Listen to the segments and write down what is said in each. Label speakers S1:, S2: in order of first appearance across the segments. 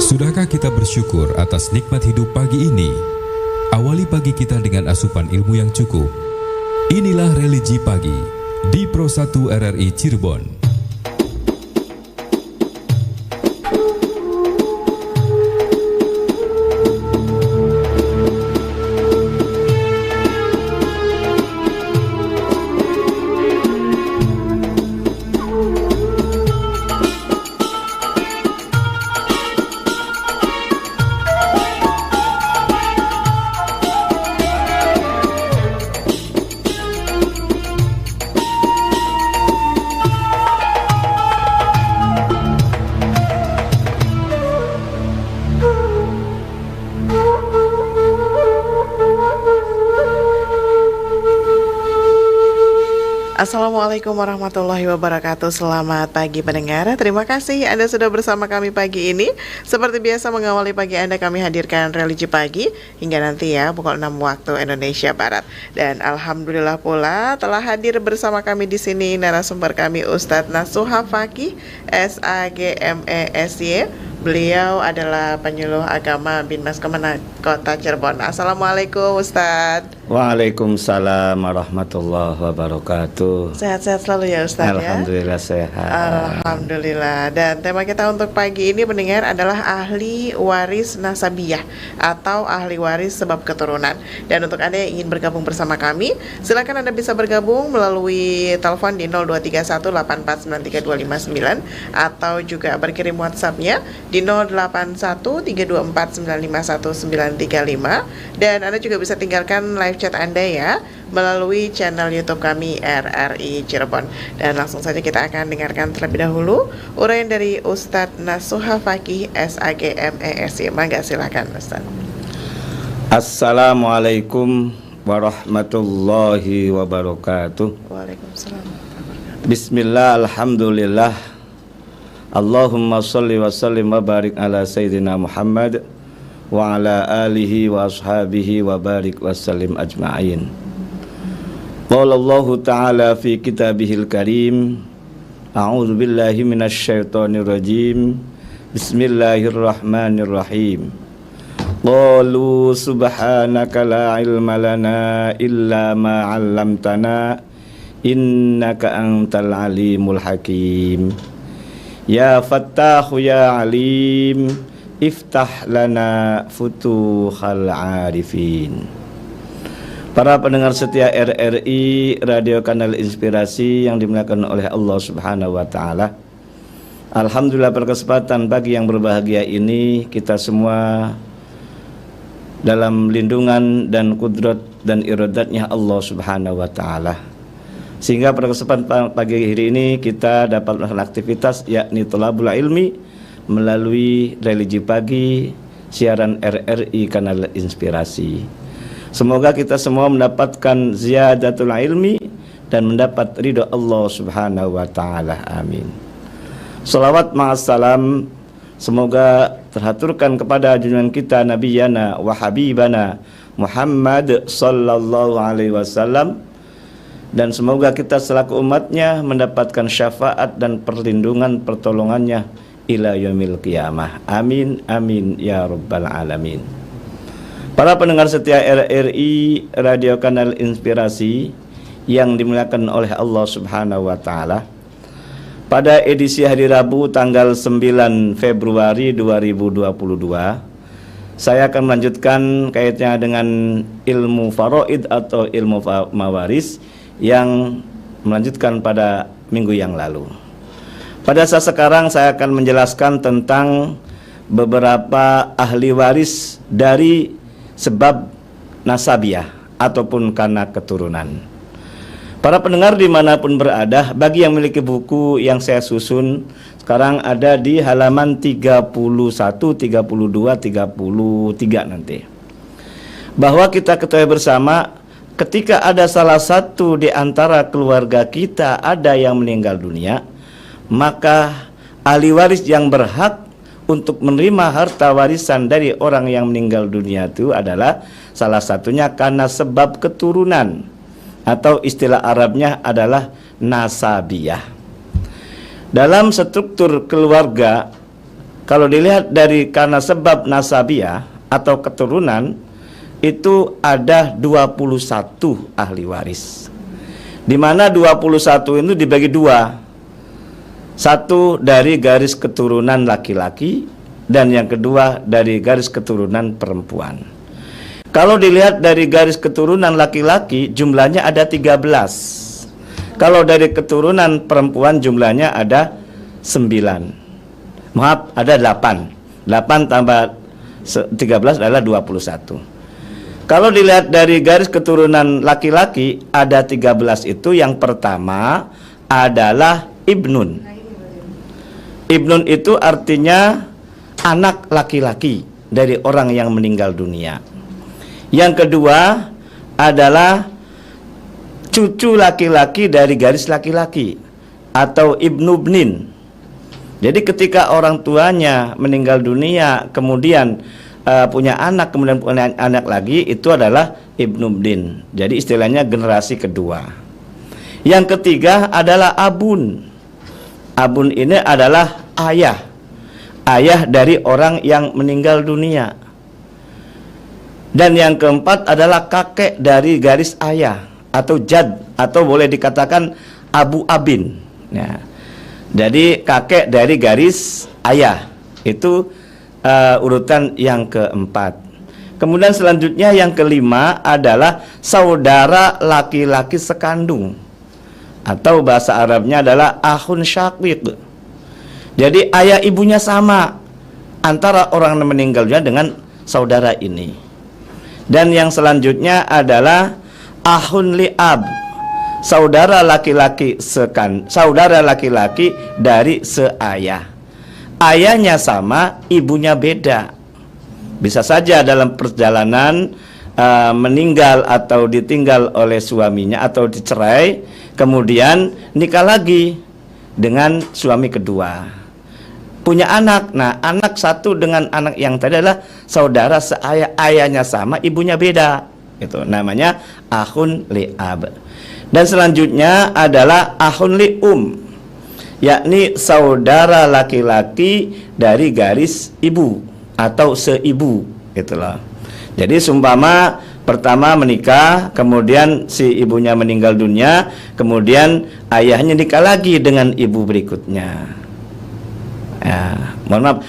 S1: Sudahkah kita bersyukur atas nikmat hidup pagi ini? Awali pagi kita dengan asupan ilmu yang cukup. Inilah Religi Pagi di Pro 1 RRI Cirebon.
S2: Assalamualaikum warahmatullahi wabarakatuh. Selamat pagi pendengar. Terima kasih Anda sudah bersama kami pagi ini. Seperti biasa mengawali pagi Anda, kami hadirkan Religi Pagi hingga nanti ya pukul 6 waktu Indonesia Barat. Dan alhamdulillah pula telah hadir bersama kami di sini narasumber kami Ustadz Nasuha Fakih SAGMESY. Beliau adalah penyuluh agama Binmas Kemenak Kota Cirebon. Assalamualaikum Ustadz.
S3: Waalaikumsalam warahmatullahi wabarakatuh.
S2: Sehat-sehat selalu ya Ustadz.
S3: Alhamdulillah sehat.
S2: Alhamdulillah. Dan tema kita untuk pagi ini pendengar adalah ahli waris nasabiyah atau ahli waris sebab keturunan. Dan untuk Anda yang ingin bergabung bersama kami, silakan Anda bisa bergabung melalui telepon di 0231849329 atau juga berkirim WhatsApp-nya di 081324951935. Dan Anda juga bisa tinggalkan live chat Anda ya melalui channel YouTube kami RRI Cirebon. Dan langsung saja kita akan dengarkan terlebih dahulu uraian dari Ustadz Nasuha Fakih SAGMESY. Mangga silakan Ustadz.
S3: Assalamualaikum warahmatullahi wabarakatuh.
S2: Waalaikumsalam.
S3: Bismillah, alhamdulillah. Allahumma salli wa sallim wa barik ala Sayyidina Muhammad wa ala alihi wa ashabihi wa barik wa sallim ajma'in. Qala Allahu ta'ala fi kitabihil karim, a'udzu billahi minasy syaithanir rajim. Bismillahirrahmanirrahim. Qalu subhanaka la ilma lana illa ma 'allamtana innaka antal alimul hakim. Ya Fattahu ya Alim, iftah lana futuhal arifin. Para pendengar setia RRI Radio Kanal Inspirasi yang dimuliakan oleh Allah Subhanahu wa taala. Alhamdulillah berkesempatan bagi yang berbahagia ini kita semua dalam lindungan dan kudrat dan iradatnya Allah Subhanahu wa taala. Sehingga pada kesempatan pagi hari ini kita dapat melakukan aktivitas yakni thalabul ilmi melalui Religi Pagi siaran RRI Kanal Inspirasi. Semoga kita semua mendapatkan ziyadatul ilmi dan mendapat ridho Allah Subhanahu wa taala. Amin. Shalawat ma'assalam semoga terhaturkan kepada junjungan kita nabiyana wa habibana Muhammad sallallahu alaihi wasallam, dan semoga kita selaku umatnya mendapatkan syafaat dan perlindungan pertolongannya ila yaumil qiyamah. Amin amin ya rabbal alamin. Para pendengar setia RRI Radio Kanal Inspirasi yang dimuliakan oleh Allah Subhanahu wa taala, pada edisi hari Rabu tanggal 9 Februari 2022 saya akan melanjutkan kaitannya dengan ilmu faraid atau ilmu mawaris yang melanjutkan pada minggu yang lalu. Pada saat sekarang saya akan menjelaskan tentang beberapa ahli waris dari sebab nasabiyah ataupun karena keturunan. Para pendengar dimanapun berada, bagi yang memiliki buku yang saya susun sekarang ada di halaman 31, 32, 33 nanti. Bahwa kita ketahui bersama, ketika ada salah satu di antara keluarga kita ada yang meninggal dunia, maka ahli waris yang berhak untuk menerima harta warisan dari orang yang meninggal dunia itu adalah salah satunya karena sebab keturunan, atau istilah Arabnya adalah nasabiyah. Dalam struktur keluarga kalau dilihat dari karena sebab nasabiah atau keturunan, itu ada 21 ahli waris. Di mana 21 itu dibagi dua. Satu dari garis keturunan laki-laki dan yang kedua dari garis keturunan perempuan. Kalau dilihat dari garis keturunan laki-laki jumlahnya ada 13. Kalau dari keturunan perempuan jumlahnya ada 9. Maaf, ada 8. 8 tambah 13 adalah 21. Kalau dilihat dari garis keturunan laki-laki ada 13 itu, yang pertama adalah ibnun. Ibnun itu artinya anak laki-laki dari orang yang meninggal dunia. Yang kedua adalah cucu laki-laki dari garis laki-laki atau ibnu bnin. Jadi ketika orang tuanya meninggal dunia kemudian punya anak, kemudian punya anak lagi, itu adalah ibnu bnin. Jadi istilahnya generasi kedua. Yang ketiga adalah abun. Abun ini adalah ayah dari orang yang meninggal dunia. Dan yang keempat adalah kakek dari garis ayah atau jad, atau boleh dikatakan abu abin ya. Jadi kakek dari garis ayah itu urutan yang keempat. Kemudian selanjutnya yang kelima adalah saudara laki-laki sekandung, atau bahasa Arabnya adalah akhun syaqiq. Jadi ayah ibunya sama antara orang yang meninggal dunia dengan saudara ini. Dan yang selanjutnya adalah akhun li'ab, saudara laki-laki dari seayah. Ayahnya sama, ibunya beda. Bisa saja dalam perjalanan meninggal atau ditinggal oleh suaminya atau dicerai, kemudian nikah lagi dengan suami kedua, punya anak. Nah, anak satu dengan anak yang tadi adalah saudara seayah, ayahnya sama, ibunya beda. Itu namanya akhun li'ab. Dan selanjutnya adalah akhun li'um, yakni saudara laki-laki dari garis ibu atau seibu. Itulah. Jadi sumpama pertama menikah, kemudian si ibunya meninggal dunia, kemudian ayahnya nikah lagi dengan ibu berikutnya. Ya, mohon maaf,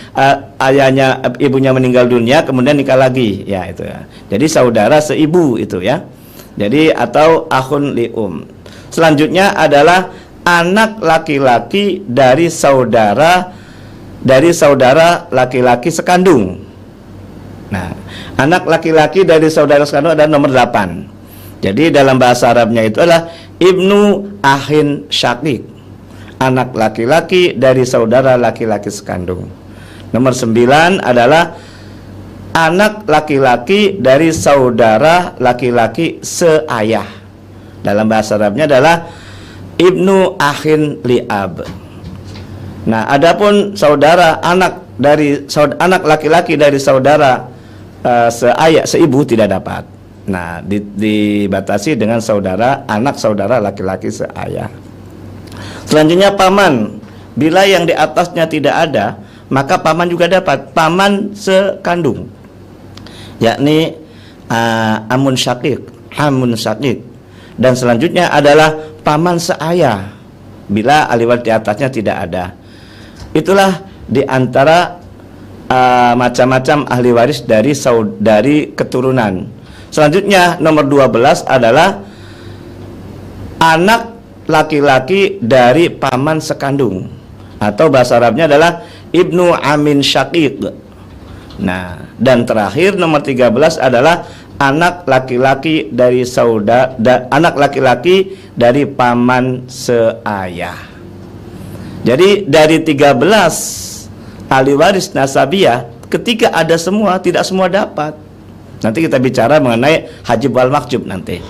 S3: ibunya meninggal dunia, kemudian nikah lagi, ya itu ya. Jadi saudara seibu itu ya. Jadi atau akhun lium. Selanjutnya adalah anak laki-laki dari saudara laki-laki sekandung. Nah, anak laki-laki dari saudara sekandung ada nomor 8. Jadi dalam bahasa Arabnya itu adalah ibnu akhin syaqiq, anak laki-laki dari saudara laki-laki sekandung. Nomor 9 adalah anak laki-laki dari saudara laki-laki seayah. Dalam bahasa Arabnya adalah ibnu akhin li'ab. Nah, adapun saudara anak laki-laki dari saudara seayah, seibu tidak dapat. Nah, dibatasi dengan anak saudara laki-laki seayah. Selanjutnya paman. Bila yang di atasnya tidak ada, maka paman juga dapat, paman sekandung, yakni amun syaqiq. Dan selanjutnya adalah paman seayah bila ahli waris di atasnya tidak ada. Itulah di antara macam-macam ahli waris dari keturunan. Selanjutnya nomor 12 adalah anak laki-laki dari paman sekandung, atau bahasa Arabnya adalah ibnu amin syaqiq. Nah, dan terakhir nomor 13 adalah anak laki-laki dari anak laki-laki dari paman seayah. Jadi dari 13 ahli waris nasabiah, ketika ada semua, tidak semua dapat. Nanti kita bicara mengenai hajib wal mahjub nanti.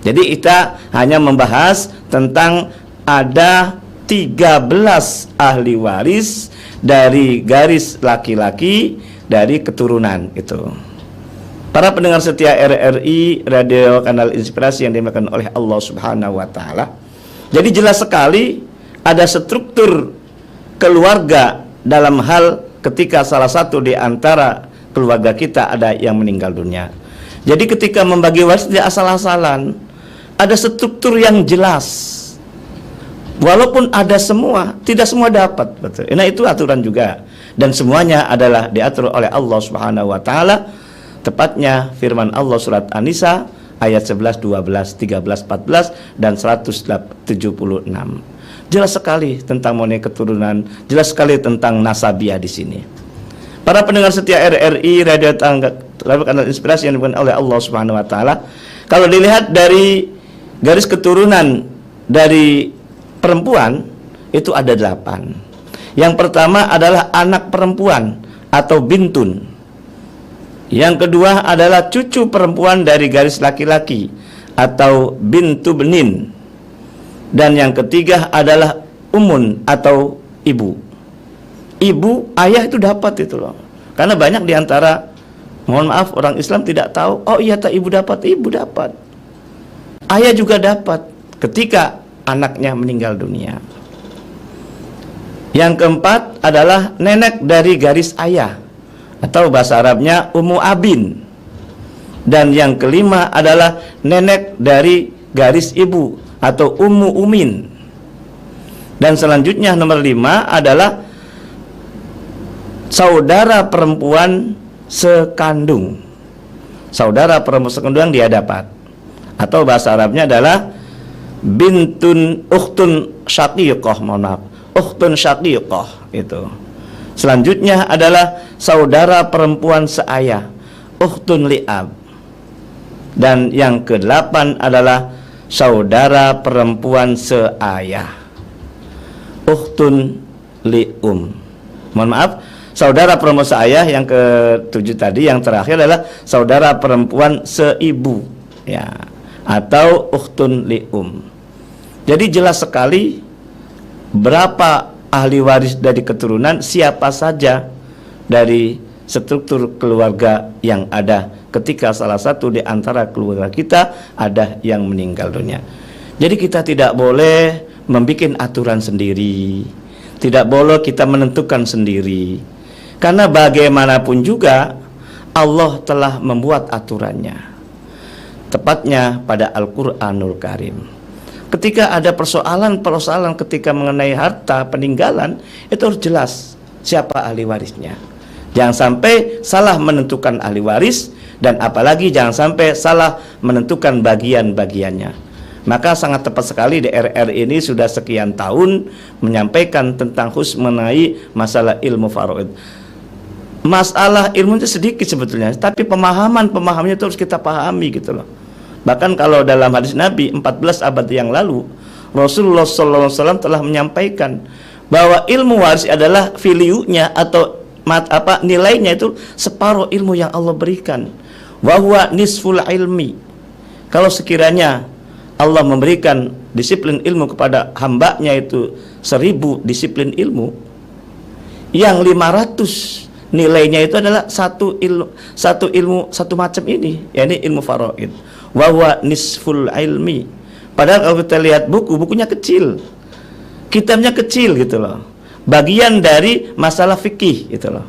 S3: Jadi kita hanya membahas tentang ada 13 ahli waris dari garis laki-laki dari keturunan itu. Para pendengar setia RRI Radio Kanal Inspirasi yang dimuliakan oleh Allah Subhanahu wa taala. Jadi jelas sekali ada struktur keluarga dalam hal ketika salah satu di antara keluarga kita ada yang meninggal dunia. Jadi ketika membagi waris tidak asal-asalan, ada struktur yang jelas. Walaupun ada semua, tidak semua dapat, betul. Nah, itu aturan juga, dan semuanya adalah diatur oleh Allah Subhanahu wa taala. Tepatnya firman Allah surat An-Nisa ayat 11, 12, 13, 14 dan 176. Jelas sekali tentang mengenai keturunan, jelas sekali tentang nasabiah di sini. Para pendengar setia RRI Radio Kanal Inspirasi yang dibuat oleh Allah Subhanahu wa taala, kalau dilihat dari garis keturunan dari perempuan itu ada 8. Yang pertama adalah anak perempuan atau bintun. Yang kedua adalah cucu perempuan dari garis laki-laki atau bintu benin. Dan yang ketiga adalah umun atau ibu. Ibu, ayah itu dapat itu loh. Karena banyak diantara, mohon maaf, orang Islam tidak tahu. Oh iya, tak ibu dapat, ibu dapat. Ayah juga dapat ketika anaknya meninggal dunia. Yang keempat adalah nenek dari garis ayah, atau bahasa Arabnya ummu abin. Dan yang kelima adalah nenek dari garis ibu atau ummu umin. Dan selanjutnya nomor 5 adalah saudara perempuan sekandung. Saudara perempuan sekandung dia dapat, atau bahasa Arabnya adalah bintun ukhtun syaqiqah, mohon maaf, ukhtun syaqiqah itu. Selanjutnya adalah saudara perempuan seayah, ukhtun li'ab. Dan yang ke-8 adalah saudara perempuan seayah, ukhtun li'um. Mohon maaf, saudara perempuan seayah yang ke-7 tadi, yang terakhir adalah saudara perempuan seibu, ya, atau ukhtun li'um. Jadi jelas sekali berapa ahli waris dari keturunan, siapa saja dari struktur keluarga yang ada ketika salah satu di antara keluarga kita ada yang meninggal dunia. Jadi kita tidak boleh membuat aturan sendiri, tidak boleh kita menentukan sendiri, karena bagaimanapun juga Allah telah membuat aturannya, tepatnya pada Al-Quranul Karim. Ketika ada persoalan ketika mengenai harta peninggalan, itu harus jelas siapa ahli warisnya. Jangan sampai salah menentukan ahli waris, dan apalagi jangan sampai salah menentukan bagian-bagiannya. Maka sangat tepat sekali di RR ini sudah sekian tahun menyampaikan tentang khusus mengenai masalah ilmu faraid. Masalah ilmu itu sedikit sebetulnya, tapi pemahamannya itu harus kita pahami gitu loh. Bahkan kalau dalam hadis Nabi 14 abad yang lalu, Rasulullah SAW telah menyampaikan bahwa ilmu waris adalah filiunya atau nilainya itu separuh ilmu yang Allah berikan. Wa huwa nisful ilmi. Kalau sekiranya Allah memberikan disiplin ilmu kepada hambanya itu 1000 disiplin ilmu, yang 500 nilainya itu adalah satu ilmu macam ini, yakni ilmu faraid. Wa huwa nisful ilmi. Padahal kalau kita lihat bukunya kecil, kitabnya kecil gitu loh, bagian dari masalah fikih gitu loh.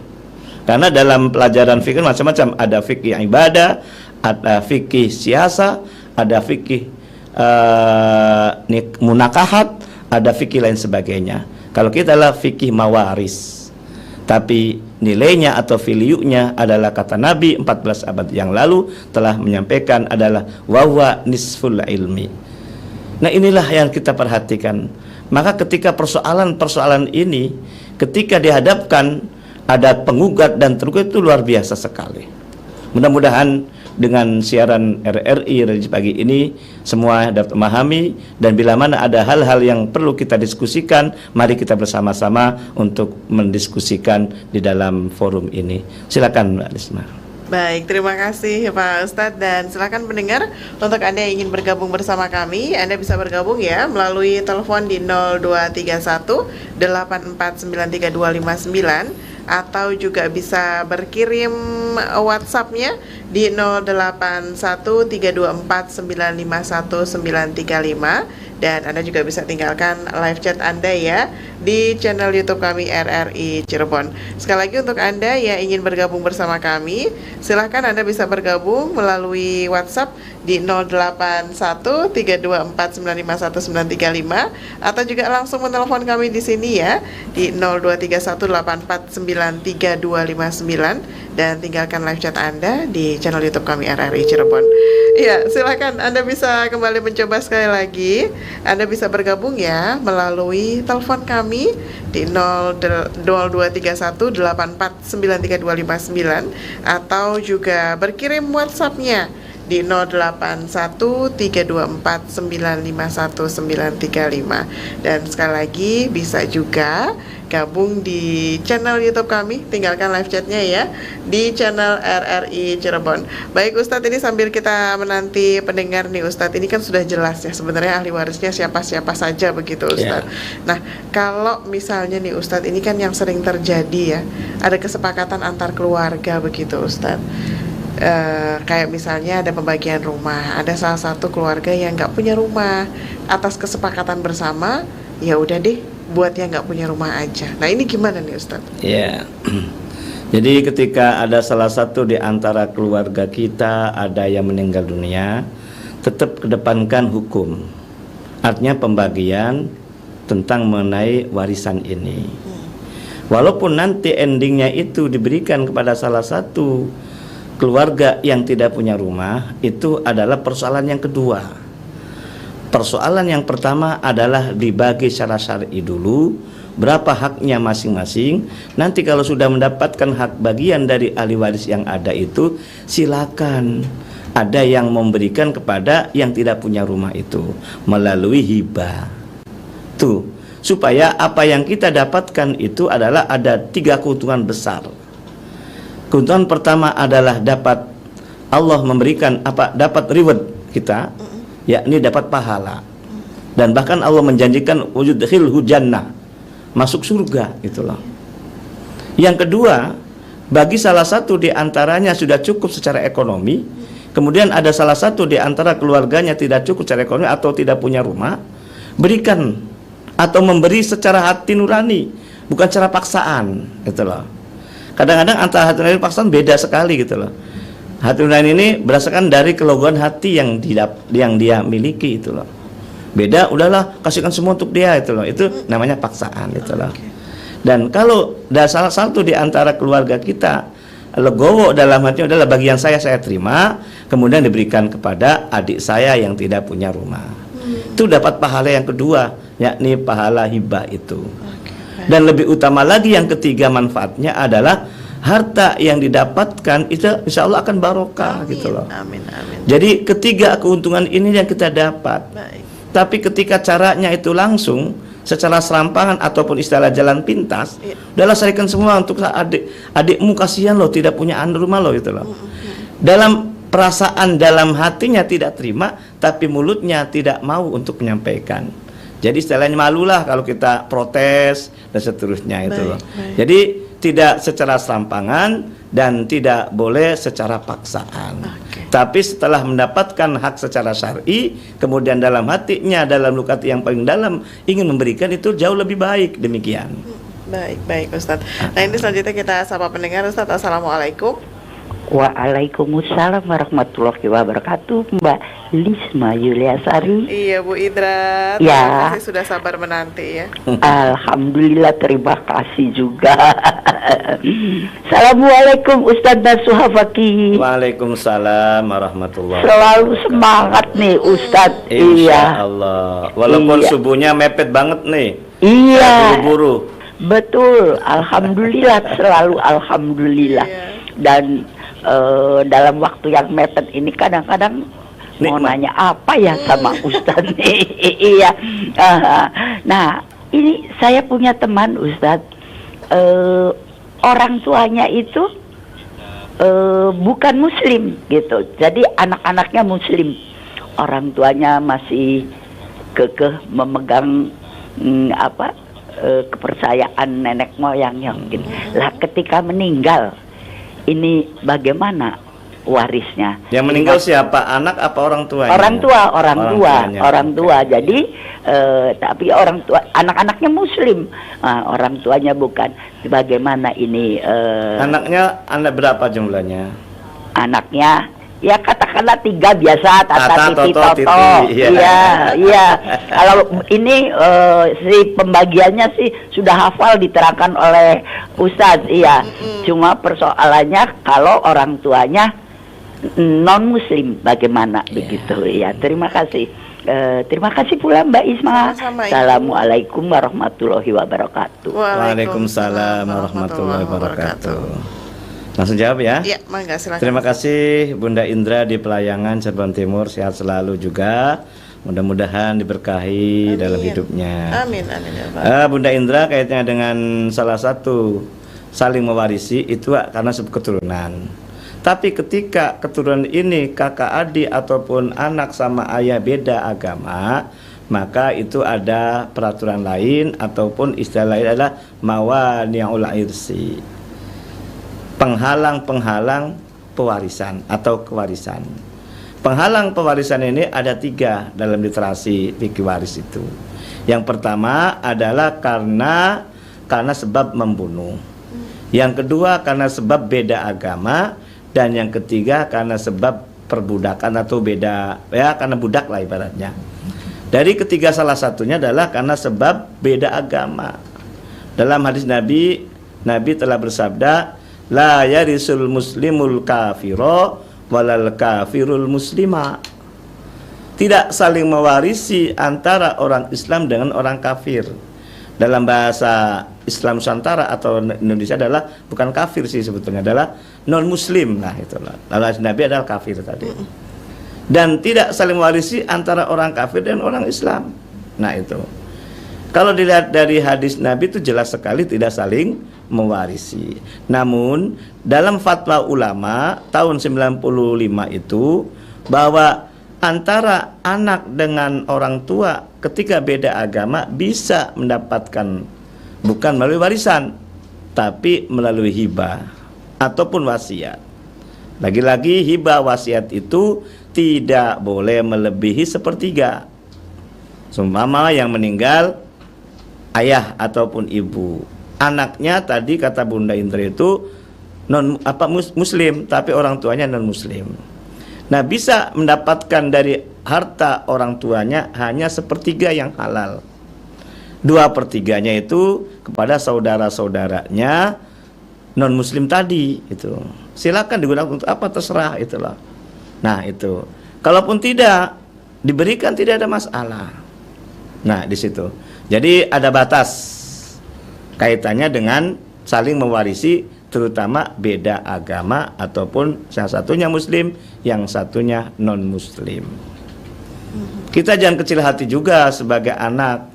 S3: Karena dalam pelajaran fikih macam-macam, ada fikih ibadah, ada fikih siasa, ada fikih munakahat, ada fikih lain sebagainya. Kalau kita adalah fikih mawaris, tapi nilainya atau filiunya adalah kata Nabi 14 abad yang lalu telah menyampaikan adalah wawa nisful ilmi. Nah, inilah yang kita perhatikan. Maka ketika persoalan ini ketika dihadapkan ada penggugat dan tergugat, itu luar biasa sekali. Mudah-mudahan dengan siaran RRI Radio Pagi ini semua dapat memahami, dan bila mana ada hal-hal yang perlu kita diskusikan, mari kita bersama-sama untuk mendiskusikan di dalam forum ini. Silakan Mbak Risma.
S2: Baik, terima kasih Pak Ustadz, dan silakan pendengar, untuk Anda yang ingin bergabung bersama kami, Anda bisa bergabung ya melalui telepon di 0231 8493 259, atau juga bisa berkirim WhatsApp-nya di 081324951935. Dan Anda juga bisa tinggalkan live chat Anda ya di channel YouTube kami RRI Cirebon. Sekali lagi untuk Anda yang ingin bergabung bersama kami, silahkan Anda bisa bergabung melalui WhatsApp di 081324951935 atau juga langsung menelepon kami di sini ya di 0231849329 dan tinggalkan live chat Anda di channel YouTube kami RRI Cirebon. Ya, silakan Anda bisa kembali mencoba sekali lagi. Anda bisa bergabung ya melalui telepon kami di 0231849329 atau juga berkirim WhatsApp-nya di 081324951935. Dan sekali lagi bisa juga gabung di channel YouTube kami, tinggalkan live chatnya ya di channel RRI Cirebon. Baik Ustadz, ini sambil kita menanti pendengar nih Ustadz, ini kan sudah jelas ya sebenarnya ahli warisnya siapa-siapa saja begitu Ustadz. Nah, kalau misalnya nih Ustadz, ini kan yang sering terjadi ya, ada kesepakatan antar keluarga begitu Ustadz. Kayak misalnya ada pembagian rumah, ada salah satu keluarga yang nggak punya rumah, atas kesepakatan bersama ya udah deh buat yang nggak punya rumah aja. Nah ini gimana nih Ustadz?
S3: Ya, jadi ketika ada salah satu di antara keluarga kita ada yang meninggal dunia, tetap kedepankan hukum. Artinya pembagian tentang mengenai warisan ini. Walaupun nanti endingnya itu diberikan kepada salah satu keluarga yang tidak punya rumah, itu adalah persoalan yang kedua. Persoalan yang pertama adalah dibagi secara syar'i dulu, berapa haknya masing-masing. Nanti kalau sudah mendapatkan hak bagian dari ahli waris yang ada itu, silakan ada yang memberikan kepada yang tidak punya rumah itu melalui hibah. Tuh, supaya apa yang kita dapatkan itu adalah ada 3 keuntungan besar. Keuntungan pertama adalah dapat Allah memberikan dapat reward kita, yakni dapat pahala. Dan bahkan Allah menjanjikan wujudkhilhu jannah, masuk surga, itulah. Yang kedua, bagi salah satu di antaranya sudah cukup secara ekonomi, kemudian ada salah satu di antara keluarganya tidak cukup secara ekonomi atau tidak punya rumah, berikan atau memberi secara hati nurani, bukan secara paksaan, itulah. Kadang-kadang antara hati nurani dan paksaan beda sekali, gitu loh. Hati nurani ini berdasarkan dari kelogohan hati yang dia miliki, itu loh. Beda, udahlah kasihkan semua untuk dia, itu loh. Itu namanya paksaan, itu loh. Dan kalau ada salah satu di antara keluarga kita legowo dalam hatinya adalah bagian saya terima, kemudian diberikan kepada adik saya yang tidak punya rumah, itu dapat pahala yang kedua, yakni pahala hibah itu. Dan lebih utama lagi yang ketiga manfaatnya adalah harta yang didapatkan itu insya Allah akan barokah, gitu loh.
S2: Amin.
S3: Jadi ketiga keuntungan ini yang kita dapat.
S2: Baik.
S3: Tapi ketika caranya itu langsung secara serampangan ataupun istilah jalan pintas, udahlah serikan semua untuk adikmu, kasihan loh tidak punya rumah loh, gitu loh. Dalam perasaan dalam hatinya tidak terima, tapi mulutnya tidak mau untuk menyampaikan. Jadi istilahnya malulah kalau kita protes dan seterusnya, itu loh. Jadi tidak secara serampangan dan tidak boleh secara paksaan. Tapi setelah mendapatkan hak secara syar'i, kemudian dalam hatinya, dalam luka hati yang paling dalam ingin memberikan, itu jauh lebih baik, demikian.
S2: Baik Ustadz. Nah ini selanjutnya kita sapa pendengar Ustadz. Assalamualaikum.
S4: Waalaikumsalam warahmatullahi wabarakatuh, Mbak Lisma Yuliasari.
S2: Iya Bu Idra, terima
S4: ya.
S2: kasih sudah sabar menanti ya.
S4: Alhamdulillah, terima kasih juga. Assalamualaikum Ustadz Nasuha Fakih.
S3: Waalaikumsalam warahmatullahi wabarakatuh.
S4: Selalu semangat nih Ustadz.
S3: Insya Allah. Walaupun subuhnya mepet banget nih.
S4: Iya.
S3: Buru-buru.
S4: Betul. Alhamdulillah, selalu alhamdulillah. Dan dalam waktu yang mepet ini kadang-kadang mau nanya apa ya sama Ustadz nih. Iya. Nah, ini saya punya teman Ustadz, orang tuanya itu bukan muslim gitu. Jadi anak-anaknya muslim. Orang tuanya masih kekeh memegang kepercayaan nenek moyangnya mungkin. Lah ketika meninggal, ini bagaimana warisnya.
S3: Yang meninggal siapa? Anak apa orang tuanya?
S4: Orang tua.
S3: Oke.
S4: Jadi tapi orang tua, anak-anaknya Muslim, orang tuanya bukan. Bagaimana ini?
S3: Anaknya anak berapa jumlahnya?
S4: Anaknya ya katakanlah 3 biasa, Tata, Titi,
S3: Toto,
S4: Toto.
S3: Titi,
S4: Iya. Kalau ini si pembagiannya sih sudah hafal diterangkan oleh Ustadz. Iya. Cuma persoalannya kalau orang tuanya non Muslim bagaimana begitu ya. Terima kasih. Terima kasih pula Mbak Isma.
S2: Sama-sama, Ibu.
S4: Assalamualaikum warahmatullahi wabarakatuh.
S3: Waalaikumsalam warahmatullahi wabarakatuh. Langsung jawab ya.
S2: Iya, mangga silakan.
S3: Terima kasih Bunda Indra di Pelayangan Cirebon Timur, sehat selalu juga. Mudah-mudahan diberkahi dalam hidupnya.
S2: Amin ya Pak.
S3: Bunda Indra kaitannya dengan salah satu saling mewarisi itu karena sebab keturunan. Tapi ketika keturunan ini kakak adik ataupun anak sama ayah beda agama, maka itu ada peraturan lain ataupun istilah lain adalah mawani'ul irsi, penghalang-penghalang pewarisan atau kewarisan. Penghalang pewarisan ini ada 3 dalam literasi fikih waris itu. Yang pertama adalah karena sebab membunuh. Yang kedua karena sebab beda agama. Dan yang ketiga karena sebab perbudakan atau beda, ya karena budak lah ibaratnya. Dari ketiga salah satunya adalah karena sebab beda agama. Dalam hadis Nabi telah bersabda, la yarisul muslimul kafiro walal kafirul muslima. Tidak saling mewarisi antara orang Islam dengan orang kafir. Dalam bahasa Islam Nusantara atau Indonesia adalah bukan kafir sih sebetulnya, adalah non muslim. Nah itulah. Lalu Nabi adalah kafir tadi. Dan tidak saling mewarisi antara orang kafir dan orang Islam. Nah itu. Kalau dilihat dari hadis Nabi itu jelas sekali tidak saling mewarisi. Namun dalam fatwa ulama tahun 95 itu bahwa antara anak dengan orang tua ketika beda agama bisa mendapatkan bukan melalui warisan tapi melalui hibah ataupun wasiat. Lagi-lagi hibah wasiat itu tidak boleh melebihi 1/3. Seumpama yang meninggal ayah ataupun ibu, anaknya tadi kata Bunda Indra itu muslim tapi orang tuanya non muslim. Nah bisa mendapatkan dari harta orang tuanya hanya 1/3 yang halal. 2/3-nya itu kepada saudara-saudaranya non muslim tadi itu. Silakan digunakan untuk apa terserah itulah. Nah itu. Kalaupun tidak diberikan tidak ada masalah. Nah di situ. Jadi ada batas kaitannya dengan saling mewarisi, terutama beda agama ataupun yang satunya muslim, yang satunya non muslim. Kita jangan kecil hati juga sebagai anak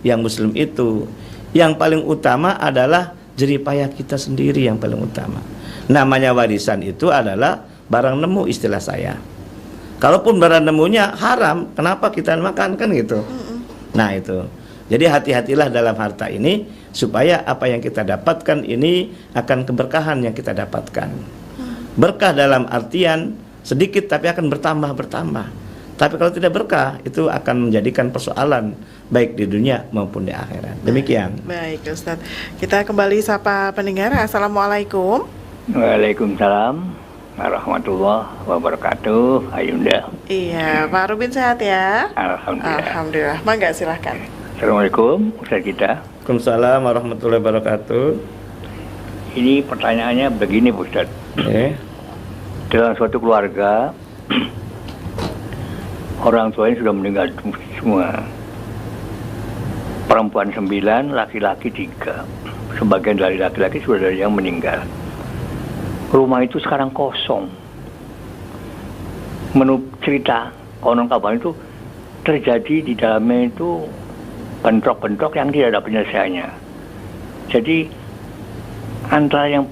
S3: yang muslim itu. Yang paling utama adalah jeripayah kita sendiri yang paling utama. Namanya warisan itu adalah barang nemu istilah saya. Kalaupun barang nemunya haram, kenapa kita makan kan gitu. Nah itu. Jadi hati-hatilah dalam harta ini supaya apa yang kita dapatkan ini akan keberkahan yang kita dapatkan. Berkah dalam artian sedikit tapi akan bertambah. Tapi kalau tidak berkah itu akan menjadikan persoalan baik di dunia maupun di akhirat. Demikian.
S2: Baik Ustaz. Kita kembali sapa pendengar. Assalamualaikum.
S5: Waalaikumsalam warahmatullahi wabarakatuh. Ayunda.
S2: Iya, Pak Rubin sehat ya?
S5: Alhamdulillah.
S2: Alhamdulillah. Mangga silahkan.
S5: Assalamualaikum Ustaz kita.
S3: Waalaikumsalam warahmatullahi wabarakatuh.
S5: Ini pertanyaannya begini Ustaz. Dalam suatu keluarga orang tuanya sudah meninggal semua. Perempuan 9, laki-laki 3. Sebagian dari laki-laki sudah ada yang meninggal. Rumah itu sekarang kosong. Menurut cerita konon kabar itu terjadi di dalamnya itu bentrok-bentrok yang tidak ada penyelesaiannya. Jadi antara yang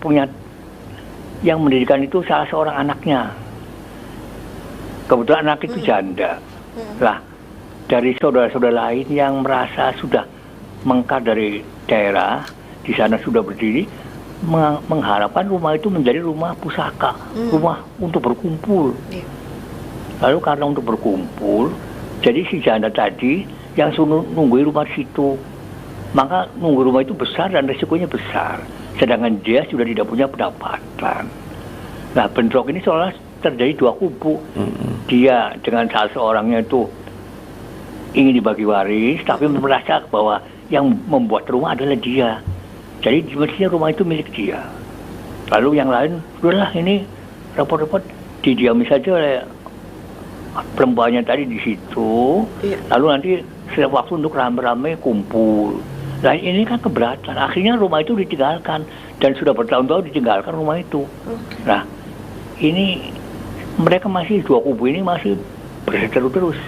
S5: mendirikan itu salah seorang anaknya. Kebetulan anak itu janda. Lah dari saudara-saudara lain yang merasa sudah mengkar dari daerah di sana sudah berdiri, mengharapkan rumah itu menjadi rumah pusaka, rumah untuk berkumpul.
S2: Iya.
S5: Lalu karena untuk berkumpul, jadi si janda tadi yang suruh nungguin rumah di situ. Maka nunggu rumah itu besar dan resikonya besar. Sedangkan dia sudah tidak punya pendapatan. Nah, bentrok ini seolah terjadi dua kubu. Dia dengan salah seorangnya itu ingin dibagi waris, tapi merasa bahwa yang membuat rumah adalah dia. Jadi mestinya rumah itu milik dia. Lalu yang lain, udahlah ini repot-repot didiami saja oleh perempuannya tadi di situ.
S2: Iya.
S5: Lalu nanti setiap waktu untuk rame-rame kumpul. Nah ini kan keberatan. Akhirnya rumah itu ditinggalkan dan sudah bertahun-tahun ditinggalkan rumah itu. Nah ini mereka masih dua kubu ini masih berseteru terus.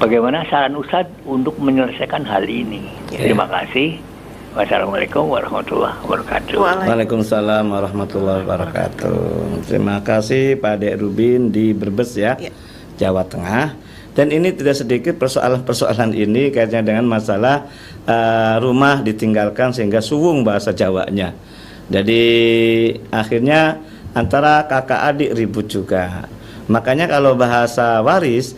S5: Bagaimana saran Ustadz untuk menyelesaikan hal ini? Terima kasih. Wassalamualaikum warahmatullahi wabarakatuh.
S3: Waalaikumsalam warahmatullahi wabarakatuh. Terima kasih Pak Dek Rubin di Brebes ya, Jawa Tengah. Dan ini tidak sedikit persoalan-persoalan ini kaitannya dengan masalah rumah ditinggalkan sehingga suwung bahasa Jawanya. Jadi akhirnya antara kakak adik ribut juga. Makanya kalau bahasa waris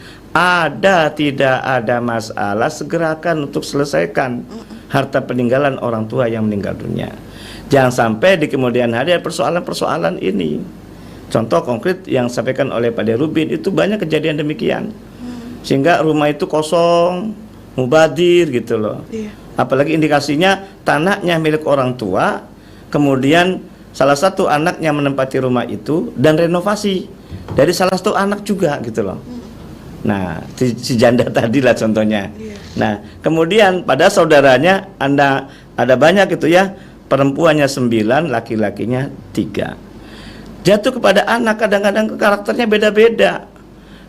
S3: tidak ada masalah, segerakan untuk selesaikan harta peninggalan orang tua yang meninggal dunia. Jangan sampai di kemudian hari ada persoalan-persoalan ini. Contoh konkret yang disampaikan oleh Pak Rubin itu banyak kejadian demikian. Sehingga rumah itu kosong, mubadir gitu loh. Apalagi indikasinya tanahnya milik orang tua, kemudian salah satu anaknya menempati rumah itu dan renovasi dari salah satu anak juga gitu loh. Nah, si janda tadi lah contohnya. Nah, kemudian pada saudaranya ada banyak gitu ya, perempuannya 9, laki-lakinya 3. Jatuh kepada anak kadang-kadang karakternya beda-beda.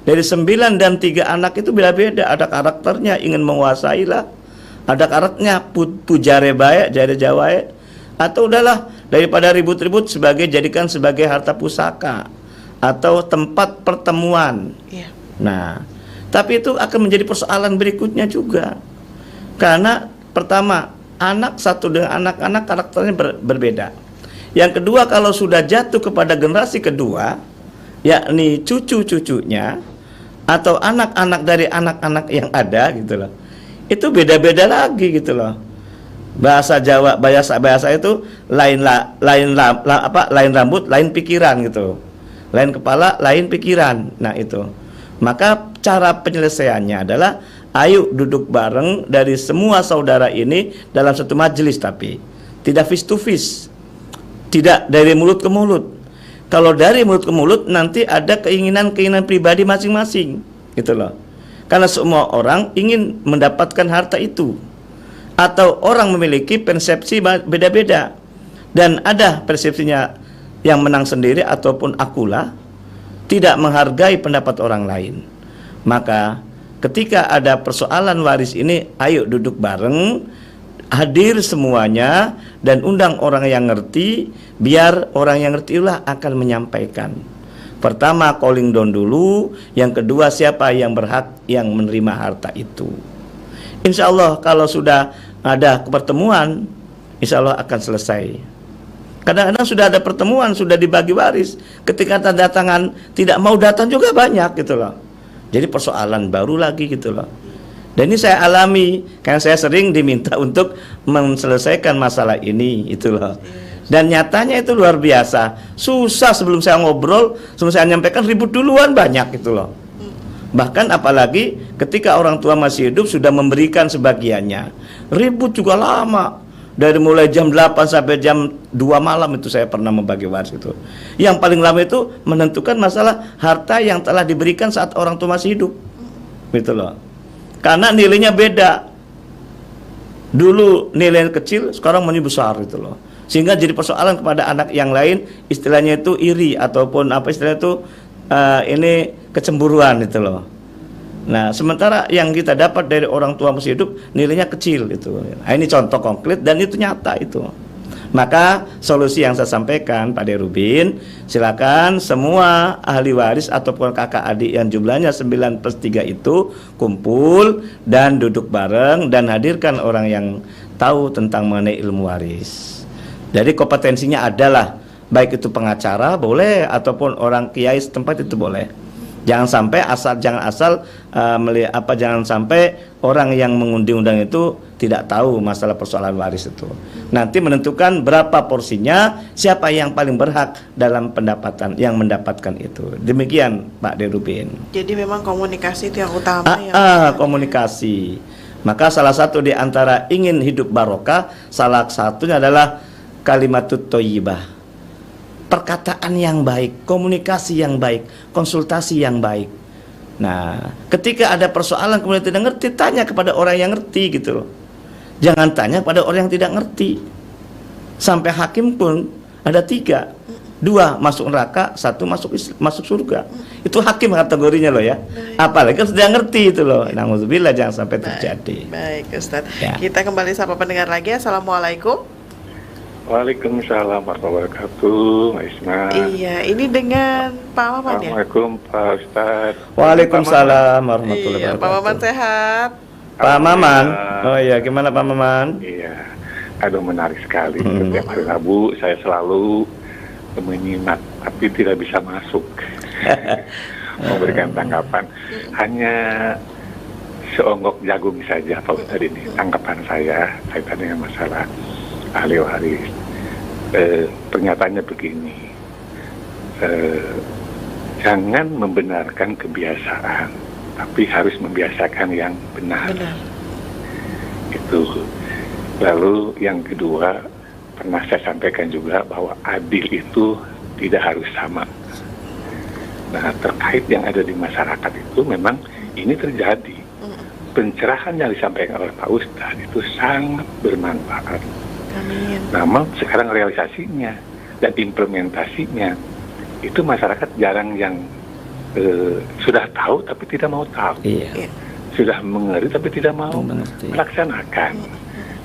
S3: Dari 9 dan 3 anak itu beda-beda. Ada karakternya ingin menguasai lah, ada karakternya pujare baik, jare jawae, atau udahlah daripada ribut-ribut jadikan sebagai harta pusaka atau tempat pertemuan. Nah, tapi itu akan menjadi persoalan berikutnya juga. Karena pertama, anak satu dengan anak-anak karakternya berbeda. Yang kedua, kalau sudah jatuh kepada generasi kedua, yakni cucu-cucunya atau anak-anak dari anak-anak yang ada gitu loh, itu beda-beda lagi gitu loh. Bahasa Jawa, bahasa itu lain rambut, lain pikiran gitu. Lain kepala, lain pikiran. Nah itu. Maka cara penyelesaiannya adalah ayo duduk bareng dari semua saudara ini dalam satu majelis, tapi tidak face to face, tidak dari mulut ke mulut. Kalau dari mulut ke mulut nanti ada keinginan pribadi masing-masing gitu loh. Karena semua orang ingin mendapatkan harta itu, atau orang memiliki persepsi beda-beda, dan ada persepsinya yang menang sendiri ataupun akulah, tidak menghargai pendapat orang lain. Maka ketika ada persoalan waris ini, ayo duduk bareng, hadir semuanya dan undang orang yang ngerti, biar orang yang ngerti lah akan menyampaikan. Pertama calling down dulu, yang kedua siapa yang berhak yang menerima harta itu. Insya Allah kalau sudah ada pertemuan, insya Allah akan selesai. Kadang-kadang sudah ada pertemuan, sudah dibagi waris, ketika tanda tangan tidak mau datang juga banyak gitu loh. Jadi persoalan baru lagi gitu loh. Dan ini saya alami, karena saya sering diminta untuk menyelesaikan masalah ini itu loh. Dan nyatanya itu luar biasa. Susah sebelum saya ngobrol, sebelum saya nyampaikan ribut duluan banyak gitu loh. Bahkan apalagi ketika orang tua masih hidup sudah memberikan sebagiannya, ribut juga lama. Dari mulai jam 8 sampai jam 2 malam itu saya pernah membagi waris itu. Yang paling lama itu menentukan masalah harta yang telah diberikan saat orang tua masih hidup. Gitu loh. Karena nilainya beda. Dulu nilai kecil, sekarang menjadi besar gitu loh. Sehingga jadi persoalan kepada anak yang lain, istilahnya itu iri ataupun apa istilahnya itu ini kecemburuan gitu loh. Nah, sementara yang kita dapat dari orang tua masih hidup nilainya kecil itu. Nah, ini contoh konkret dan itu nyata itu. Maka solusi yang saya sampaikan Pak Rubin, silakan semua ahli waris ataupun kakak adik yang jumlahnya 9+3 itu kumpul dan duduk bareng dan hadirkan orang yang tahu tentang mengenai ilmu waris. Jadi kompetensinya adalah baik itu pengacara boleh ataupun orang kiai setempat itu boleh. Jangan sampai jangan sampai orang yang mengundi undang itu tidak tahu masalah persoalan waris itu. Nanti menentukan berapa porsinya, siapa yang paling berhak dalam pendapatan yang mendapatkan itu. Demikian Pak Derubin.
S2: Jadi memang komunikasi itu yang utama
S3: Komunikasi. Maka salah satu di antara ingin hidup barokah, salah satunya adalah kalimatut thayyibah. Perkataan yang baik, komunikasi yang baik, konsultasi yang baik. Nah, ketika ada persoalan kemudian tidak ngerti, tanya kepada orang yang ngerti gitu loh. Jangan tanya kepada orang yang tidak ngerti. Sampai hakim pun ada 3, 2 masuk neraka, 1 masuk surga. Itu hakim kategorinya loh ya. Apalagi kan sudah ngerti itu loh. Nauzubillah, jangan sampai terjadi.
S2: Baik Ustaz.
S3: Ya.
S2: Kita kembali sapa pendengar lagi. Assalamualaikum.
S6: Waalaikumsalam warahmatullahi wabarakatuh, Mbak Isma.
S2: Iya, ini dengan Pak Maman ya?
S6: Assalamualaikum Pak Ustadz.
S3: Waalaikumsalam warahmatullahi
S2: Iya,
S3: wabarakatuh.
S2: Pak Maman sehat.
S3: Pak Maman. Oh iya, gimana Pak Maman?
S6: Iya, aduh menarik sekali. Setiap hari Rabu saya selalu menyimak, tapi tidak bisa masuk. Memberikan tanggapan. Hanya seonggok jagung saja Pak Ustadz ini. Tanggapan saya kaitan dengan masalah ahli waris. Pernyataannya begini, jangan membenarkan kebiasaan, tapi harus membiasakan yang benar. Itu. Lalu yang kedua, pernah saya sampaikan juga bahwa adil itu tidak harus sama. Nah, terkait yang ada di masyarakat itu memang ini terjadi. Pencerahan yang disampaikan oleh Pak Ustadz itu sangat bermanfaat.
S2: Amin.
S6: Namun sekarang realisasinya dan implementasinya itu masyarakat jarang yang sudah tahu tapi tidak mau tahu.
S3: Iya.
S6: Sudah mengerti tapi tidak mau melaksanakan.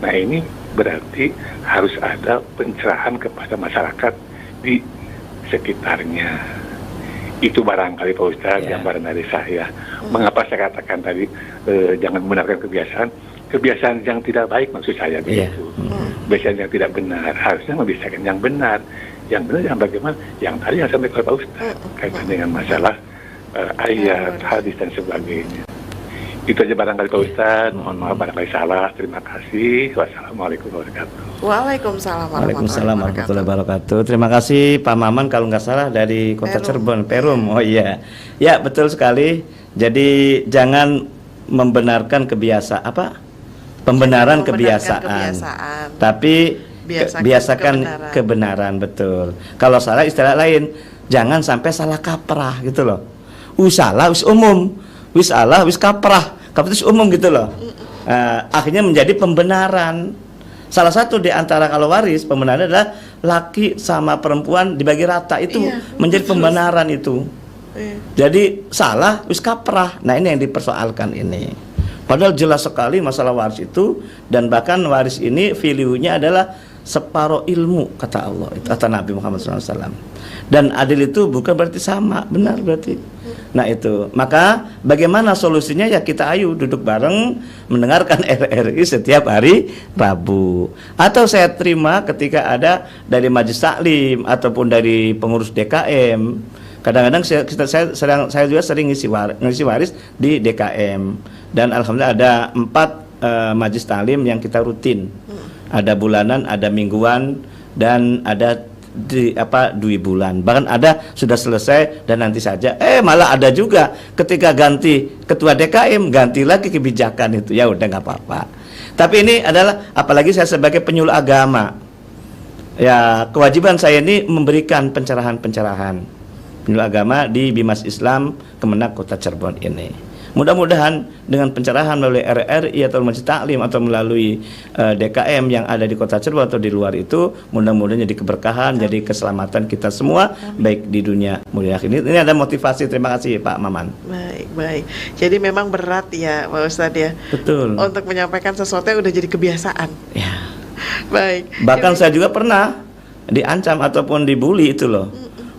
S6: Nah, ini berarti harus ada pencerahan kepada masyarakat di sekitarnya. Itu barangkali Pak Ustadz, gambaran dari saya. Mengapa saya katakan tadi jangan membenarkan kebiasaan yang tidak baik, maksud saya begitu. Kebiasaan yang tidak benar, harusnya membiasakan yang benar. Yang benar yang bagaimana? Yang tadi yang sampai Pak Ustadz kaitan dengan masalah ayat, hadis dan sebagainya. Itu aja barangkali Pak Ustadz. Mohon maaf barangkali salah. Terima kasih. Wassalamualaikum warahmatullahi wabarakatuh.
S2: Waalaikumsalam
S3: warahmatullahi wabarakatuh. Terima kasih Pak Maman, kalau nggak salah dari Kota Cirebon, Perum. Oh iya. Ya, betul sekali. Jadi jangan membenarkan pembenaran kebiasaan. Tapi biasakan kebenaran, betul. Kalau salah istilah lain, jangan sampai salah kaprah gitu loh. Salah wis umum, wis salah wis kaprah itu umum gitu loh. Akhirnya menjadi pembenaran. Salah satu di antara kalau waris pembenaran adalah laki sama perempuan dibagi rata, itu menjadi pembenaran itu. Jadi salah wis kaprah. Nah, ini yang dipersoalkan ini. Padahal jelas sekali masalah waris itu, dan bahkan waris ini value-nya adalah separuh ilmu, kata Allah, itu kata Nabi Muhammad SAW. Dan adil itu bukan berarti sama, benar berarti. Nah itu, maka bagaimana solusinya? Ya kita ayo duduk bareng mendengarkan RRI setiap hari Rabu. Atau saya terima ketika ada dari Majelis Taklim ataupun dari pengurus DKM. Kadang-kadang saya juga sering ngisi waris di DKM. Dan alhamdulillah ada 4 majelis taklim yang kita rutin. Ada bulanan, ada mingguan, dan ada 2 bulan. Bahkan ada sudah selesai dan nanti saja. Malah ada juga ketika ganti ketua DKM, ganti lagi kebijakan itu. Ya udah nggak apa-apa. Tapi ini adalah, apalagi saya sebagai penyuluh agama, ya kewajiban saya ini memberikan pencerahan penyuluh agama di Bimas Islam Kemenak Kota Cirebon ini. Mudah-mudahan dengan pencerahan melalui RRI atau Majelis Taklim atau melalui DKM yang ada di Kota Cirebon atau di luar itu, mudah-mudahan jadi keberkahan, jadi keselamatan kita semua, baik di dunia mulia ini. Ini ada motivasi. Terima kasih Pak Maman.
S2: Baik. Jadi memang berat ya Pak Ustadz ya.
S3: Betul.
S2: Untuk menyampaikan sesuatu yang udah jadi kebiasaan.
S3: Ya.
S2: Baik.
S3: Bahkan saya juga pernah diancam ataupun dibully itu loh.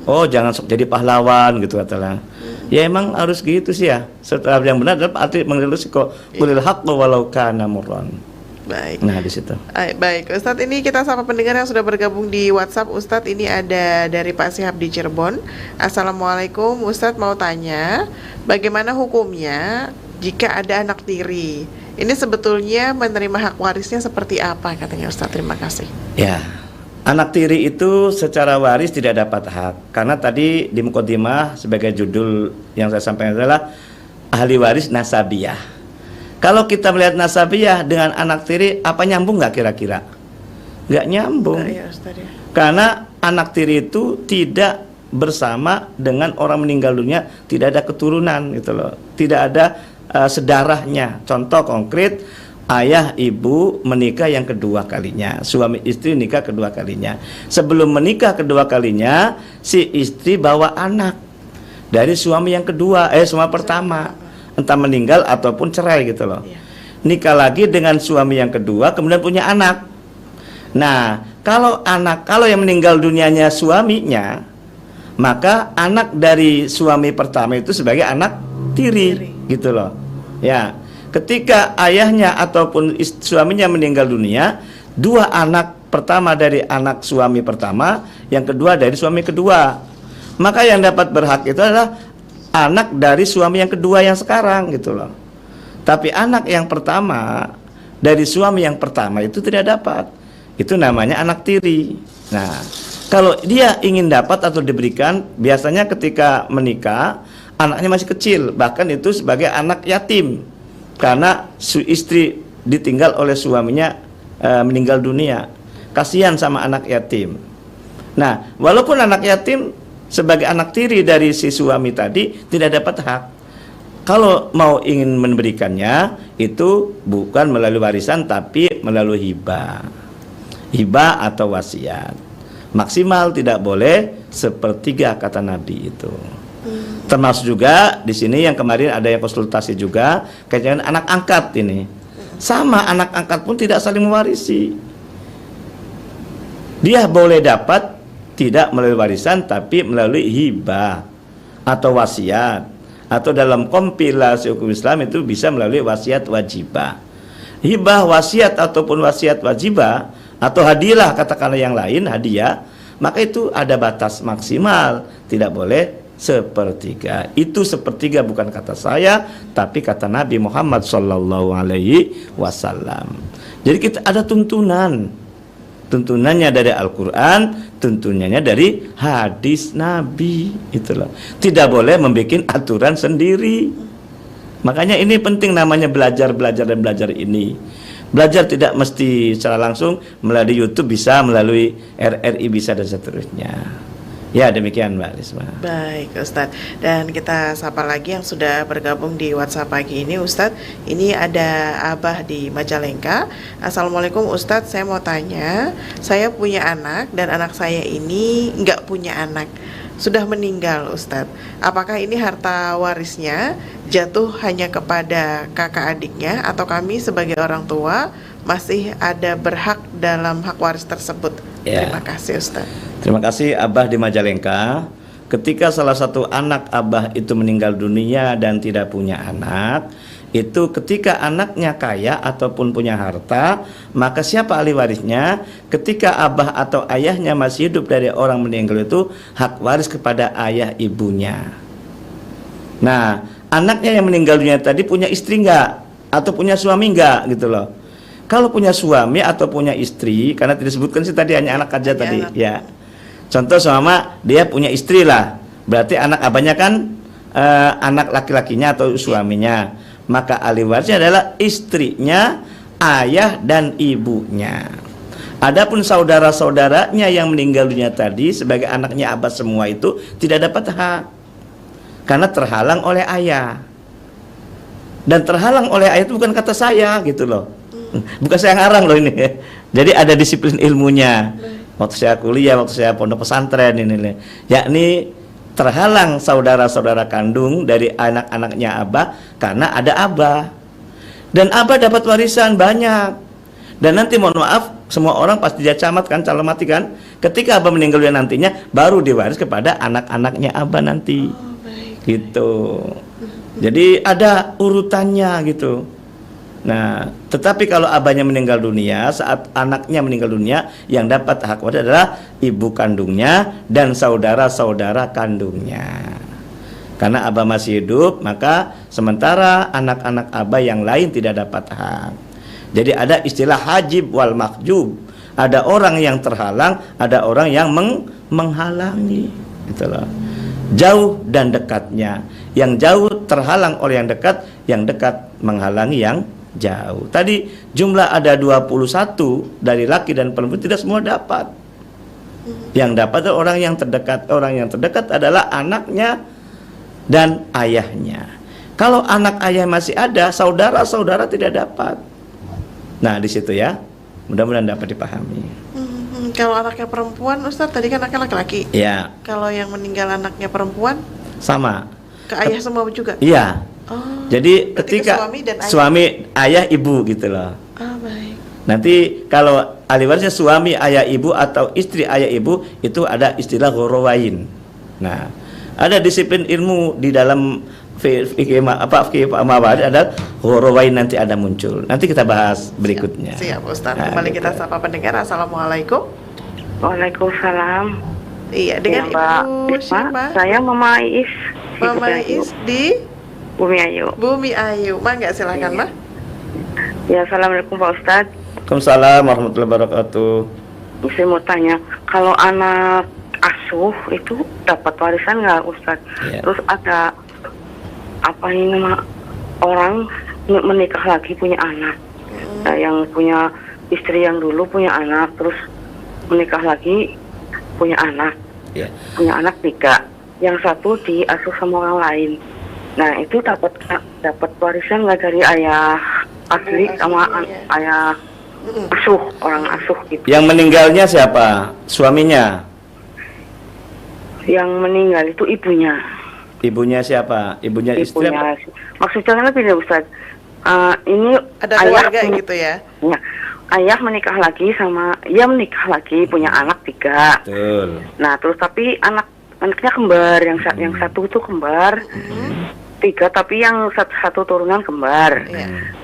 S3: Oh, jangan sok jadi pahlawan gitu katalah. Ya emang harus gitu sih ya. Setelah yang benar adalah arti mengelusi kok kulil haqqu walau kana murran.
S2: Baik.
S3: Nah, di situ.
S2: Baik, Ustadz, ini kita sama pendengar yang sudah bergabung di WhatsApp. Ustadz, ini ada dari Pak Sihab di Cirebon. Assalamualaikum, Ustadz mau tanya, bagaimana hukumnya jika ada anak tiri? Ini sebetulnya menerima hak warisnya seperti apa, katanya Ustadz? Terima kasih.
S3: Ya, anak tiri itu secara waris tidak dapat hak. Karena tadi di mukadimah sebagai judul yang saya sampaikan adalah ahli waris nasabiyah. Kalau kita melihat nasabiyah dengan anak tiri, apa nyambung nggak kira-kira? Nggak nyambung.
S2: Ya, Ustaz, ya.
S3: Karena anak tiri itu tidak bersama dengan orang meninggal dunia, tidak ada keturunan gitu loh. Tidak ada sedarahnya. Contoh konkret, ayah ibu menikah yang kedua kalinya, suami istri nikah kedua kalinya. Sebelum menikah kedua kalinya, si istri bawa anak dari suami yang kedua, suami pertama, entah meninggal ataupun cerai gitu loh. Nikah lagi dengan suami yang kedua, kemudian punya anak. Nah, kalau yang meninggal dunianya suaminya, maka anak dari suami pertama itu sebagai anak tiri gitu loh. Ya, ketika ayahnya ataupun suaminya meninggal dunia, dua anak pertama dari anak suami pertama, yang kedua dari suami kedua, maka yang dapat berhak itu adalah anak dari suami yang kedua yang sekarang gitu loh. Tapi anak yang pertama dari suami yang pertama itu tidak dapat. Itu namanya anak tiri. Nah, kalau dia ingin dapat atau diberikan, biasanya ketika menikah anaknya masih kecil, bahkan itu sebagai anak yatim karena istri ditinggal oleh suaminya meninggal dunia. Kasihan sama anak yatim. Nah, walaupun anak yatim sebagai anak tiri dari si suami tadi tidak dapat hak. Kalau mau ingin memberikannya itu bukan melalui warisan tapi melalui hibah. Hibah atau wasiat. Maksimal tidak boleh sepertiga kata Nabi itu. Termasuk juga di sini yang kemarin ada yang konsultasi juga kaitan anak angkat ini. Sama, anak angkat pun tidak saling mewarisi. Dia boleh dapat tidak melalui warisan tapi melalui hibah atau wasiat, atau dalam kompilasi hukum Islam itu bisa melalui wasiat wajibah. Hibah, wasiat ataupun wasiat wajibah atau hadiah katakanlah yang lain hadiah, maka itu ada batas maksimal, tidak boleh sepertiga. Itu sepertiga bukan kata saya tapi kata Nabi Muhammad SAW. Jadi kita ada tuntunannya dari Al-Quran, tuntunannya dari hadis Nabi, itulah. Tidak boleh membuat aturan sendiri. Makanya ini penting namanya belajar ini. Belajar tidak mesti secara langsung melalui YouTube, bisa melalui RRI bisa dan seterusnya. Ya, demikian Mbak Risma.
S2: Baik Ustadz, dan kita sapa lagi yang sudah bergabung di WhatsApp pagi ini Ustadz. Ini ada Abah di Majalengka. Assalamualaikum Ustadz, saya mau tanya, saya punya anak dan anak saya ini nggak punya anak, sudah meninggal Ustadz. Apakah ini harta warisnya jatuh hanya kepada kakak adiknya atau kami sebagai orang tua masih ada berhak dalam hak waris tersebut?
S3: Ya.
S2: Terima kasih Ustadz.
S3: Terima kasih Abah di Majalengka. Ketika salah satu anak Abah itu meninggal dunia dan tidak punya anak, itu ketika anaknya kaya ataupun punya harta, maka siapa ahli warisnya? Ketika Abah atau ayahnya masih hidup dari orang meninggal itu hak waris kepada ayah ibunya. Nah, anaknya yang meninggal dunia tadi punya istri enggak? Atau punya suami enggak gitu loh. Kalau punya suami atau punya istri, karena tidak disebutkan sih tadi hanya anak aja tadi, ya. Contoh sama dia punya istri lah, berarti anak abahnya kan anak laki-lakinya atau suaminya, maka ahli warisnya adalah istrinya, ayah dan ibunya. Adapun saudara-saudaranya yang meninggal dunia tadi sebagai anaknya abah semua itu tidak dapat hak karena terhalang oleh ayah. Dan terhalang oleh ayah itu bukan kata saya gitu loh. Bukan saya ngarang loh ini. Jadi ada disiplin ilmunya. Waktu saya kuliah, waktu saya pondok pesantren ini, yakni terhalang saudara-saudara kandung dari anak-anaknya abah karena ada abah. Dan abah dapat warisan banyak. Dan nanti mohon maaf, semua orang pasti dia camat kan, calon mati kan. Ketika abah meninggal dunia nantinya, baru diwaris kepada anak-anaknya abah nanti. Gitu. Jadi ada urutannya gitu. Nah, tetapi kalau abahnya meninggal dunia, saat anaknya meninggal dunia, yang dapat hak waris adalah ibu kandungnya dan saudara-saudara kandungnya. Karena abah masih hidup, maka sementara anak-anak abah yang lain tidak dapat hak. Jadi ada istilah hajib wal mahjub. Ada orang yang terhalang, ada orang yang menghalangi. Itulah. Jauh dan dekatnya. Yang jauh terhalang oleh yang dekat menghalangi yang jauh. Tadi jumlah ada 21 dari laki dan perempuan, tidak semua dapat. Yang dapat adalah orang yang terdekat. Orang yang terdekat adalah anaknya dan ayahnya. Kalau anak ayah masih ada, saudara-saudara tidak dapat. Nah, di situ ya. Mudah-mudahan dapat dipahami.
S2: Kalau anaknya perempuan, Ustaz, tadi kan anaknya laki-laki.
S3: Iya.
S2: Kalau yang meninggal anaknya perempuan,
S3: sama.
S2: ke ayah semua juga.
S3: Iya.
S2: Oh.
S3: Jadi ketika
S2: suami dan ayah.
S3: suami, ayah, ibu gitu loh.
S2: Baik.
S3: Nanti kalau ahli warisnya suami, ayah, ibu atau istri, ayah, ibu, itu ada istilah ghorowain. Nah, ada disiplin ilmu di dalam fikih mawari ada ghorowain, nanti ada muncul. Nanti kita bahas berikutnya.
S2: Siap, Ustaz.
S3: Nah,
S2: Kembali
S3: gitu.
S2: kita sapa pendengar. Assalamualaikum.
S7: Waalaikumsalam.
S2: Iya, dengan Ibu siapa?
S7: Saya Mama Iis.
S2: Mama Iis di
S7: Bumi Ayu.
S2: Bumi Ayu. Mangga silakan, Ma.
S7: Ya, assalamualaikum Pak Ustadz.
S3: Waalaikumsalam warahmatullahi wabarakatuh.
S7: Saya mau tanya, kalau anak asuh itu dapat warisan nggak Ustadz?
S3: Ya.
S7: Terus ada apa ini nama orang menikah lagi punya anak, nah, yang punya istri yang dulu punya anak, terus menikah lagi punya anak,
S3: Ya.
S7: punya anak 3, yang satu diasuh sama orang lain. Nah itu dapat warisan nggak dari ayah asli sama ayah asuh, orang asuh gitu?
S3: Yang meninggalnya siapa? Suaminya?
S7: Yang meninggal itu ibunya.
S3: Ibunya siapa? Ibunya istri apa?
S7: Maksudnya kan lebih Ustaz. Ini
S2: Ada
S7: ayah
S2: keluarga gitu ya.
S7: Ya, ayah menikah lagi sama, ia menikah lagi punya anak 3.
S3: Betul.
S7: Nah terus tapi anaknya kembar, yang satu itu kembar, 3 tapi yang satu turunan kembar.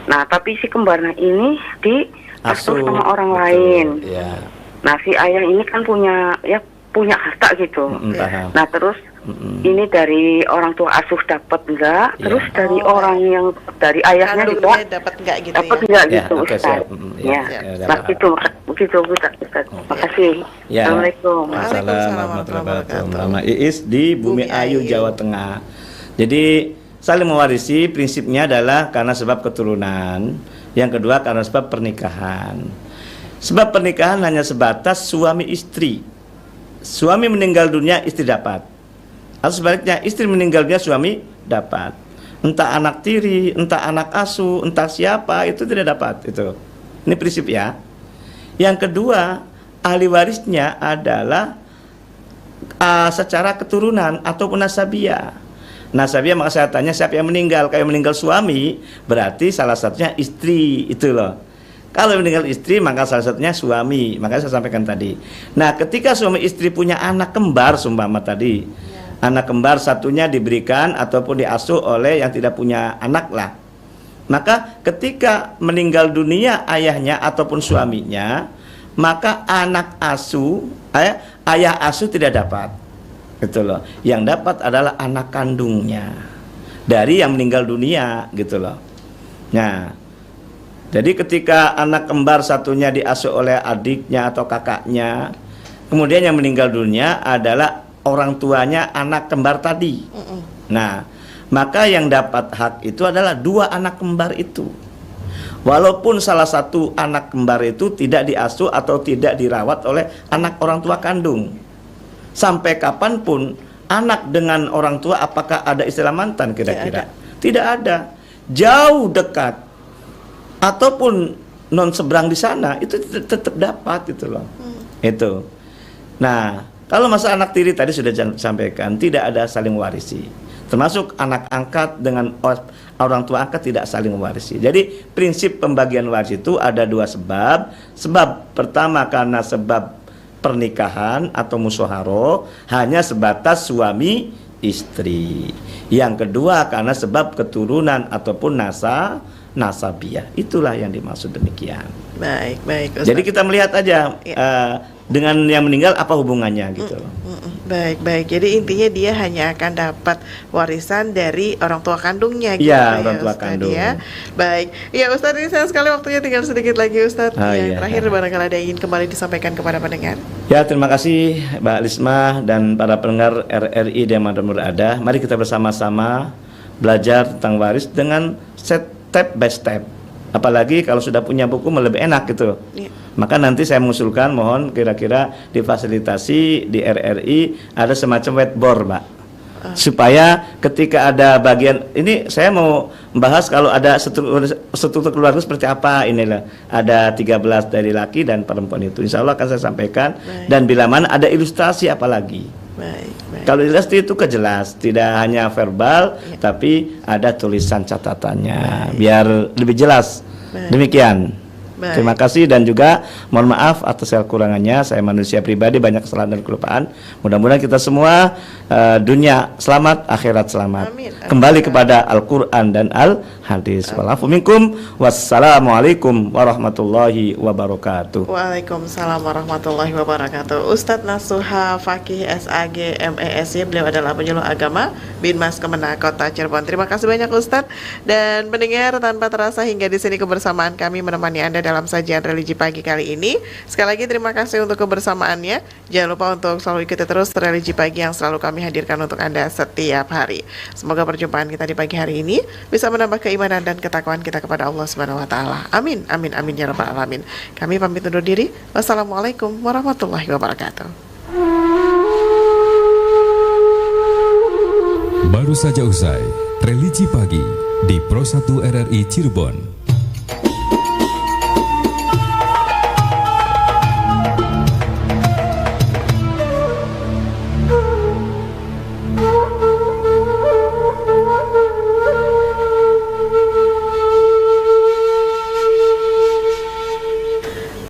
S7: Nah tapi si kembarnya ini diasuh sama orang lain.
S3: Ya.
S7: Nah si ayah ini kan punya harta gitu.
S3: Paham.
S7: Nah terus ini dari orang tua asuh dapat enggak? Terus dari orang yang dari ayahnya juga
S2: Kandungnya dapat enggak gitu
S7: dapat
S2: ya?
S7: enggak
S3: Ya,
S7: gitu
S3: oke,
S7: Ustaz?
S3: siap.
S7: Ya. Nah begitu Ustaz. Makasih.
S3: Ya.
S7: Assalamualaikum.
S3: Assalamualaikum warahmatullahi wabarakatuh. Mama Iis di Bumi Ayu, Jawa Tengah. Jadi saling mewarisi prinsipnya adalah karena sebab keturunan, yang kedua karena sebab pernikahan. Sebab pernikahan hanya sebatas suami istri. Suami meninggal dunia, istri dapat. Atau sebaliknya, istri meninggal dunia, suami dapat. Entah anak tiri, entah anak asuh, entah siapa, itu tidak dapat. Itu. Ini prinsip ya. Yang kedua, ahli warisnya adalah secara keturunan ataupun nasabiah. Nasabiah, maka saya tanya siapa yang meninggal. Kalau meninggal suami, berarti salah satunya istri, itu loh. Kalau meninggal istri, maka salah satunya suami. Makanya saya sampaikan tadi. Nah, ketika suami istri punya anak kembar, sumpama tadi, anak kembar satunya diberikan ataupun diasuh oleh yang tidak punya anak lah. Maka ketika meninggal dunia ayahnya ataupun suaminya, maka anak asuh, ayah asuh tidak dapat. Gitu loh. Yang dapat adalah anak kandungnya dari yang meninggal dunia, gitu loh. Nah, jadi ketika anak kembar satunya diasuh oleh adiknya atau kakaknya, kemudian yang meninggal dunia adalah orang tuanya anak kembar tadi. Nah, maka yang dapat hak itu adalah 2 anak kembar itu. Walaupun salah satu anak kembar itu tidak diasuh atau tidak dirawat oleh anak orang tua kandung. Sampai kapanpun anak dengan orang tua, apakah ada istilah mantan kira-kira? Tidak ada. Jauh dekat ataupun non seberang di sana itu tetap dapat itu loh. Itu. Nah, kalau masalah anak tiri tadi sudah sampaikan, tidak ada saling warisi. Termasuk anak angkat dengan orang tua angkat tidak saling mewarisi. Jadi prinsip pembagian waris itu ada 2 sebab. Sebab pertama karena sebab pernikahan atau musyawarah, hanya sebatas suami istri. Yang kedua karena sebab keturunan ataupun nasabiyah. Itulah yang dimaksud demikian.
S2: Baik, baik. Ustaz.
S3: Jadi kita melihat aja dengan yang meninggal apa hubungannya gitu.
S2: Baik, baik. Jadi intinya dia hanya akan dapat warisan dari orang tua kandungnya gitu
S3: Iya, orang tua
S2: Ustaz,
S3: kandung.
S2: ya. Baik. Ya Ustadz, ini sayang sekali waktunya tinggal sedikit lagi Ustadz. Yang
S3: iya.
S2: terakhir barangkali ada yang ingin kembali disampaikan kepada pendengar.
S3: Ya, terima kasih Mbak Lisma dan para pendengar RRI dimanapun berada. Mari kita bersama-sama belajar tentang waris dengan step by step. Apalagi kalau sudah punya buku lebih enak gitu.
S2: Iya.
S3: Maka nanti saya mengusulkan mohon kira-kira difasilitasi di RRI ada semacam whiteboard, Mbak. Supaya ketika ada bagian ini saya mau membahas kalau ada struktur keluarga seperti apa inilah. Ada 13 dari laki dan perempuan itu. Insya Allah akan saya sampaikan. Dan bila mana ada ilustrasi apalagi. Kalau ilustrasi itu kejelas, tidak hanya verbal tapi ada tulisan catatannya biar lebih jelas. Demikian. Terima kasih dan juga mohon maaf atas kekurangannya. Saya manusia pribadi banyak kesalahan dan kelupaan. Mudah-mudahan kita semua dunia selamat, akhirat selamat.
S2: Amin.
S3: Kembali kepada Al-Quran dan Al-Hadis. Walafu minkum. Wassalamualaikum warahmatullahi wabarakatuh.
S2: Waalaikumsalam warahmatullahi wabarakatuh. Ustadz Nasuha Fakih SAG MESY, beliau adalah penyuluh agama Binmas Kemenak Kota Cirebon. Terima kasih banyak Ustadz. Dan pendengar, tanpa terasa hingga di sini kebersamaan kami menemani Anda dalam sajian religi pagi kali ini. Sekali lagi terima kasih untuk kebersamaannya. Jangan lupa untuk selalu ikuti terus religi pagi yang selalu kami hadirkan untuk Anda setiap hari. Semoga perjumpaan kita di pagi hari ini bisa menambah keimanan dan ketakwaan kita kepada Allah Subhanahu wa taala. Amin, amin, amin ya rabbal alamin. Kami pamit undur diri. Wassalamualaikum warahmatullahi wabarakatuh.
S1: Baru saja usai religi pagi di Pro 1 RRI Cirebon.